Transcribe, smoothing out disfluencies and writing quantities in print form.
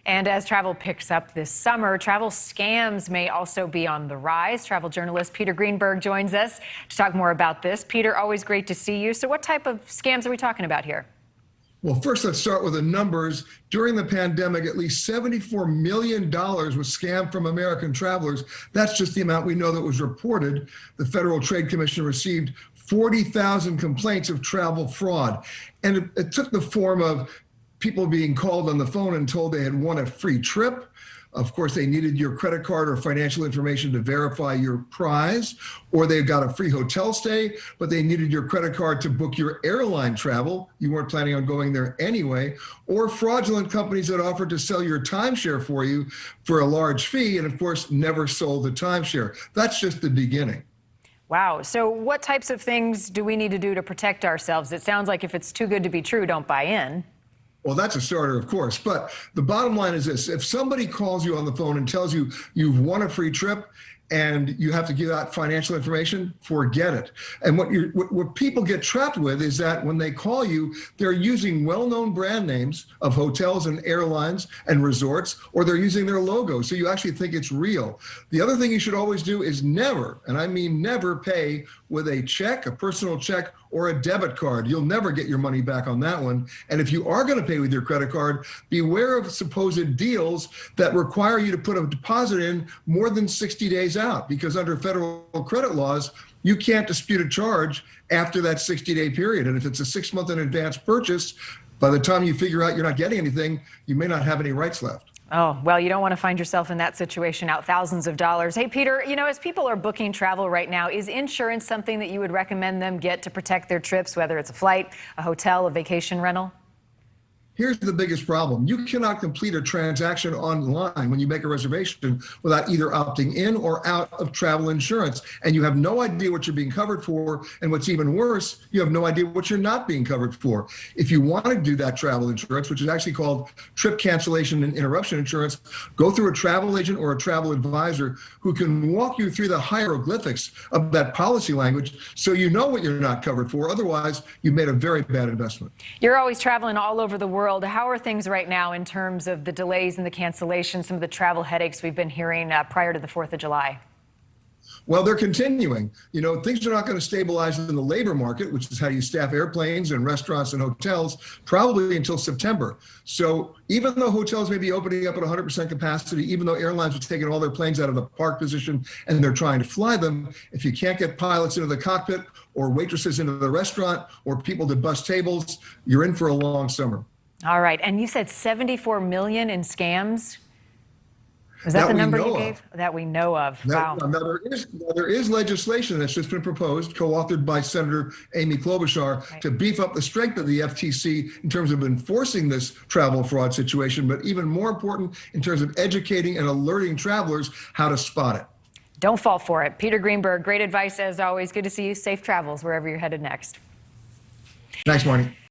And as travel picks up this summer, travel scams may also be on the rise. Travel journalist Peter Greenberg joins us to talk more about this. Peter, always great to see you. So what type of scams are we talking about here? Well, first, let's start with the numbers. During the pandemic, at least $74 million was scammed from American travelers. That's just the amount we know that was reported. The Federal Trade Commission received 40,000 complaints of travel fraud. And it took the form of people being called on the phone and told they had won a free trip. Of course, they needed your credit card or financial information to verify your prize, or they got a free hotel stay, but they needed your credit card to book your airline travel. You weren't planning on going there anyway, or fraudulent companies that offered to sell your timeshare for you for a large fee, and of course, never sold the timeshare. That's just the beginning. Wow. So what types of things do we need to do to protect ourselves? It sounds like if it's too good to be true, don't buy in. Well, that's a starter, of course. But the bottom line is this. If somebody calls you on the phone and tells you you've won a free trip and you have to give out financial information, forget it. And what people get trapped with is that when they call you, they're using well-known brand names of hotels and airlines and resorts, or they're using their logo. So you actually think it's real. The other thing you should always do is never, and I mean never, pay with a check, a personal check, or a debit card. You'll never get your money back on that one. And if you are going to pay with your credit card, beware of supposed deals that require you to put a deposit in more than 60 days out, because under federal credit laws, you can't dispute a charge after that 60-day period. And if it's a 6-month in advance purchase, by the time you figure out you're not getting anything, you may not have any rights left. Oh, well, you don't want to find yourself in that situation, out thousands of dollars. Hey, Peter, as people are booking travel right now, is insurance something that you would recommend them get to protect their trips, whether it's a flight, a hotel, a vacation rental? Here's the biggest problem. You cannot complete a transaction online when you make a reservation without either opting in or out of travel insurance. And you have no idea what you're being covered for. And what's even worse, you have no idea what you're not being covered for. If you want to do that travel insurance, which is actually called trip cancellation and interruption insurance, go through a travel agent or a travel advisor who can walk you through the hieroglyphics of that policy language so you know what you're not covered for. Otherwise, you've made a very bad investment. You're always traveling all over the world. How are things right now in terms of the delays and the cancellations, some of the travel headaches we've been hearing prior to the 4th of July? Well, they're continuing. Things are not going to stabilize in the labor market, which is how you staff airplanes and restaurants and hotels, probably until September. So even though hotels may be opening up at 100% capacity, even though airlines are taking all their planes out of the park position and they're trying to fly them, if you can't get pilots into the cockpit or waitresses into the restaurant or people to bus tables, you're in for a long summer. All right. And you said 74 million in scams. Was that the number you gave? That we know of. Wow. Now, there is legislation that's just been proposed, co-authored by Senator Amy Klobuchar, to beef up the strength of the FTC in terms of enforcing this travel fraud situation, but even more important, in terms of educating and alerting travelers how to spot it. Don't fall for it. Peter Greenberg, great advice as always. Good to see you. Safe travels wherever you're headed next. Thanks, Marnie.